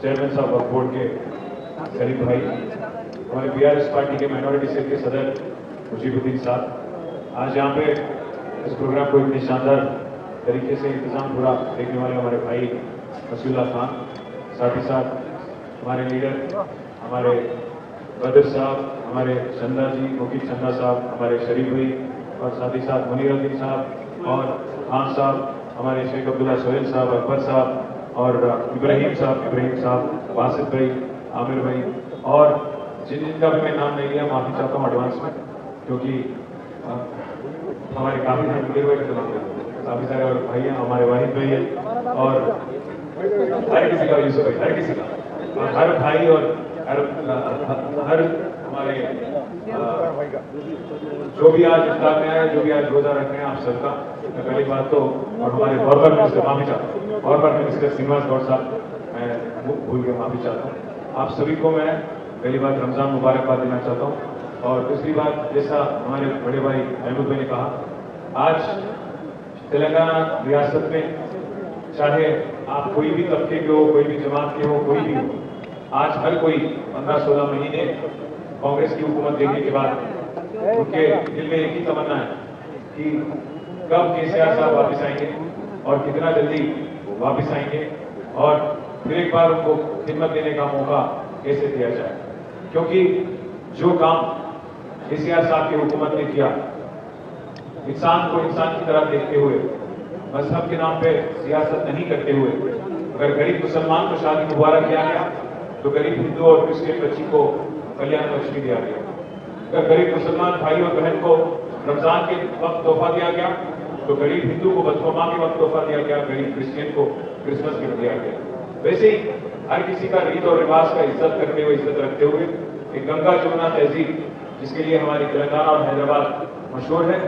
Chairman साहब वक्फ board के शरीफ भाई, हमारे बीआरएस पार्टी के माइनॉरिटी सेल के सदर मुजीबुद्दीन साहब, आज यहाँ पे इस प्रोग्राम को इतनी शानदार तरीके से इंतजाम पूरा देखने वाले हमारे भाई मसीउल्लाह खान, साथ ही साथ हमारे लीडर हमारे बदर साहब, हमारे चंदा जी, मुकीद चंदा साहब, हमारे शरीफ भाई और साथ ही साथ मुनीरुद्दीन साहब और खान साहब, हमारे शेख अब्दुल्ला सोहेल साहब, अकबर साहब और इब्राहिम साहब, वासिफ भाई, आमिर भाई और जिनका भी मैं नाम नहीं लिया माफ़ी चाहता हूँ एडवांस में, क्योंकि हमारे काफ़ी सारे और भाई हैं, हमारे वाहिद भाई हैं और हर किसी का यूसुफ भाई, हर किसी का, हर भाई और हर हमारे जो भी आज इफ्तार में आए, जो भी आज रोजा रख रहे हैं, आप सबका मैं पहली बात तो, और हमारे गवर्नर मिनिस्टर माफी चाहता हूँ, गवर्नर मिनिस्टर श्रीनिवास गौड़ साहब, मैं भूल के माफी चाहता हूँ। आप सभी को मैं पहली बात रमजान मुबारकबाद देना चाहता हूँ। और दूसरी बात, जैसा हमारे बड़े भाई महमूद भाई ने कहा, आज तेलंगाना रियासत में चाहे आप कोई भी तबके के हो, कोई भी जमात के हो, कोई भी हो, आज हर कोई 15-16 महीने कांग्रेस की हुकूमत देखने के बाद उनके दिल में एक ही तमन्ना है कि कब केसीआर साहब वापस आएंगे और कितना जल्दी वापस आएंगे और फिर एक बार उनको खिदमत देने का मौका कैसे दिया जाए, क्योंकि जो काम केसीआर साहब की हुकूमत ने किया, इंसान को इंसान की तरह देखते हुए, मजहब के नाम पे सियासत नहीं करते हुए, अगर गरीब मुसलमान को शादी मुबारक किया गया तो गरीब हिंदू और क्रिश्चियन बच्ची को कल्याण लक्ष्मी दिया गया, अगर गरीब मुसलमान भाई और बहन को रमजान के वक्त तोहफा दिया गया तो गरीब हिंदू को बदफमा के वक्त तोहफा दिया गया, गरीब क्रिश्चियन को क्रिसमस गिफ्ट दिया गया। वैसे ही हर किसी का रीत और रिवाज का इज्जत करते हुए, इज्जत रखते हुए एक गंगा जमुना तहजीब, जिसके लिए हमारी तेलंगाना और हैदराबाद मशहूर है,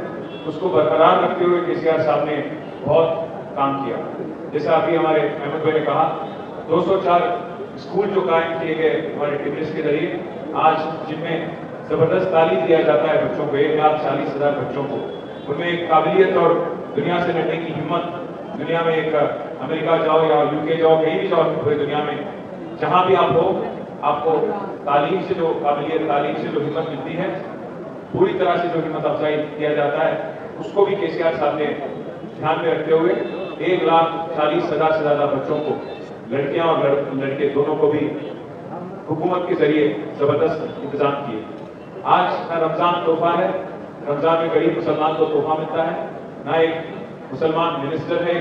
उसको बरकरार रखते हुए केसीआर साहब ने बहुत काम किया। जैसा अभी हमारे अहमद भाई ने कहा, 204 स्कूल जो कायम किए गए हमारे टिप्स के जरिए, आज जिनमें जबरदस्त तालीम दिया जाता है बच्चों को, 1,40,000 बच्चों को, उनमें एक काबिलियत और दुनिया से लड़ने की हिम्मत, दुनिया में एक अमेरिका जाओ या यूके जाओ, कहीं भी जाओ पूरी दुनिया में, जहां भी आप हो, आपको तालीम से जो काबिलियत, तालीम से जो हिम्मत मिलती है, पूरी तरह से जो हिम्मत अफजाई किया जाता है, उसको भी केसीआर साहब ने ध्यान में रखते हुए 1,40,000 से ज्यादा बच्चों को, लड़कियां और लड़के दोनों को भी हुकूमत के जरिए जबरदस्त इंतजाम किए। आज ना रमजान तोहफा है, रमजान में गरीब मुसलमान को तोहफा मिलता है, ना एक मुसलमान मिनिस्टर है,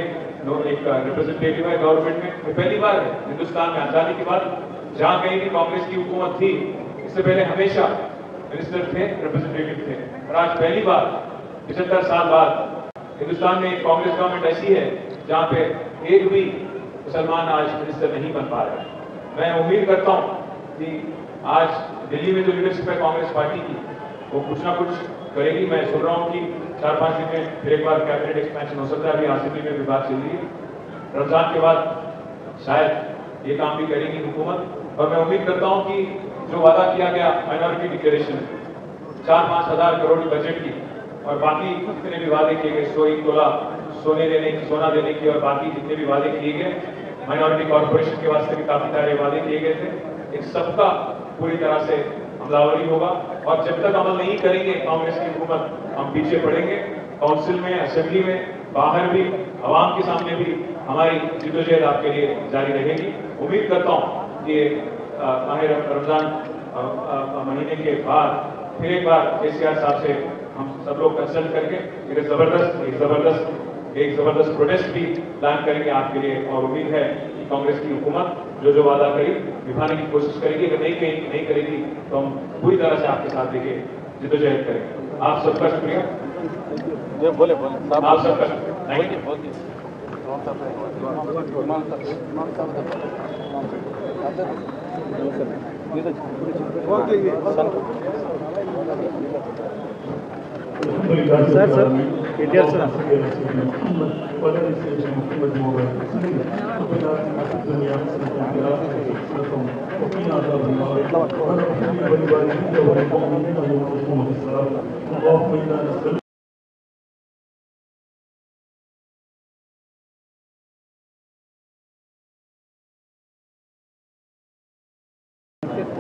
एक रिप्रेजेंटेटिव है गवर्नमेंट में। पहली बार है हिंदुस्तान में आजादी के बाद, जहां कहीं भी कांग्रेस की हुकूमत थी, इससे पहले हमेशा मिनिस्टर थे, रिप्रेजेंटेटिव थे, और आज पहली बार 75 साल बाद हिंदुस्तान में कांग्रेस गवर्नमेंट ऐसी है जहां पे एक भी मुसलमान आज मिनिस्टर नहीं बन पा रहा है। मैं उम्मीद करता हूं कि आज दिल्ली में जो लीडरशिप है कांग्रेस पार्टी की, वो कुछ ना कुछ करेगी। मैं सुन रहा हूं कि 4-5 दिन में फिर एक बार कैबिनेट एक्सपेंशन हो सकता है, अभी असेंबली में भी बात चल रही है। रमजान के बाद शायद ये काम भी करेगी हुकूमत, और मैं उम्मीद करता हूं कि जो वादा किया गया माइनॉरिटी डिक्लेरेशन 4-5 हज़ार करोड़ की बजट की, और बाकी जितने भी वादे किए गए, 101 तोला सोना देने की, और बाकी जितने भी वादे किए गए, माइनॉरिटी कॉर्पोरेशन के वास्ते भी काफी सारे वादे किए गए थे, इन सबका पूरी तरह से अमलावरी होगा। और जब तक अमल नहीं करेंगे कांग्रेस की हुकूमत, हम पीछे पड़ेंगे। काउंसिल में, असेंबली में, बाहर भी, आवाम के सामने भी हमारी जिद्दोजहद आपके लिए जारी रहेगी। उम्मीद करता हूँ कि रमजान महीने के बाद फिर एक बार केसीआर साहब से हम सब लोग कंसल्ट करके एक जबरदस्त प्रोटेस्ट भी प्लान करेंगे आपके लिए, और उम्मीद है कि कांग्रेस की हुकूमत जो वादा करी निभाने की कोशिश करेगी। अगर नहीं करेगी तो हम पूरी तरह से आपके साथ देके जिद्दोजहद करेंगे। आप सबका शुक्रिया। बोले आप सबका थैंक यू। सर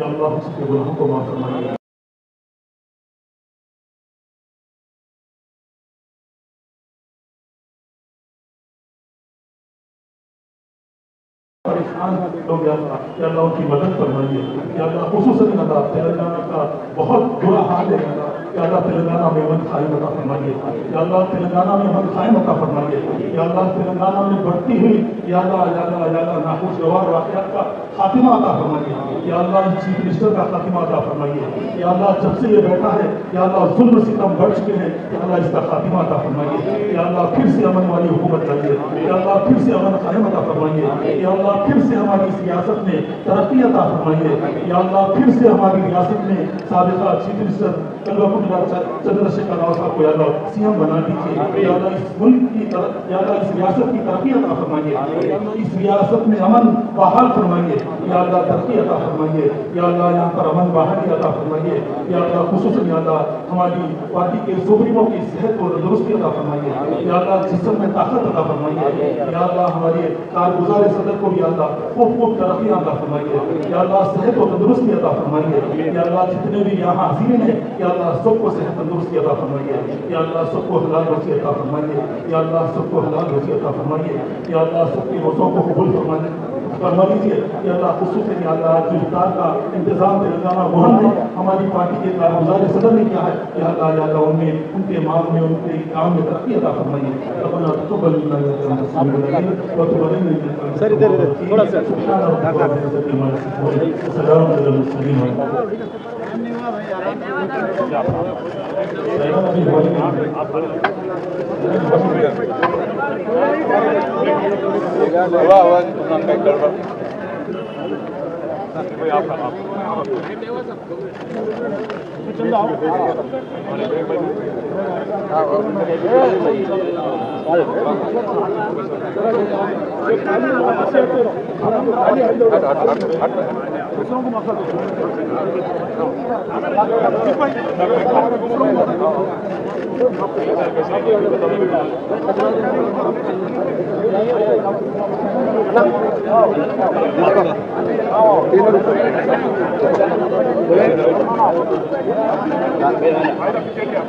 या अल्लाह उसके गुनाहों को माफ फरमाइए। परेशान लोग या अल्लाह उनकी मदद फरमाइए। या अल्लाह खुसूसन अल्लाह तेलंगाना का बहुत बुरा हाल है या अल्लाह तेलंगाना में अमन कायम अता फरमाइए। या अल्लाह तेलंगाना में अमन कायम अता फरमाइए। या अल्लाह तेलंगाना में बढ़ती हुई या अल्लाह नाखुशगवार वाक़यात का खातिमा अता फरमाइए। या अल्लाह चीफ मिनिस्टर का खातिमा अता फरमाइए। या अल्लाह जब से ये बैठा है या अल्लाह जुल्म सितम बढ़ चुके हैं, या अल्लाह इसका खातिमा अता फरमाइए। या अल्लाह फिर से अमन वाली हुकूमत लाइए। या अल्लाह फिर से अमन कायम अता फरमाइए। या अल्लाह फिर से हमारी इस रियासत में तरक्की अता फरमाइए। या अल्लाह फिर से हमारी रियासत में साबिका चीफ मिनिस्टर चंद्रशेखर राव साहब को या अल्लाह सीएम बना दीजिए। या अल्लाह इस मुल्क की या अल्लाह इस रियासत की तरक्की अता फरमाइए। या अल्लाह इस रियासत में अमन बहाल फरमाइए। या अल्लाह तरक्की अता फरमाइए। या अल्लाह यहाँ पर अमन बहाली अता फरमाइए। या अल्लाह खुसूसन या अल्लाह हमारी पार्टी के सुप्रीमो की सेहत और दुरुस्ती अता फरमाइए। या अल्लाह जिस्म में ताकत अता फरमाइए। या अल्लाह हमारे कारगुजार सदर को भी अल्लाह खूब तरक्की अता फरमाइए। या अल्लाह सेहत और तंदुरुस्ती अता फरमाइए। या अल्लाह जितने भी यहाँ हाजिर हैं या अल्लाह सबको सेहत तंदुरुस्ती अता फरमाइए। या अल्लाह सबको हलाल रोज़ी अता फरमाइए। या अल्लाह सबको हलाल रोज़ी अता फरमाइए। या अल्लाह सबकी रोज़ों को कबूल फरमा लीजिए। या अल्लाह खुसूसन या अल्लाह जो इफ्तार का इंतजाम तेलंगाना महल में हमारी पार्टी के कारगुजार सदर ने किया है, या अल्लाह उनमें उनके मांग में उनके काम में तरक्की अता फरमाइए। अपना सर इधर थोड़ा सा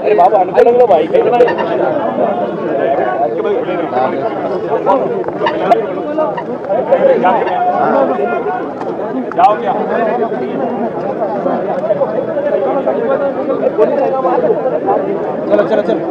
अरे बाबा अनुकूल लो भाई जाओ क्या चलो चलो चलो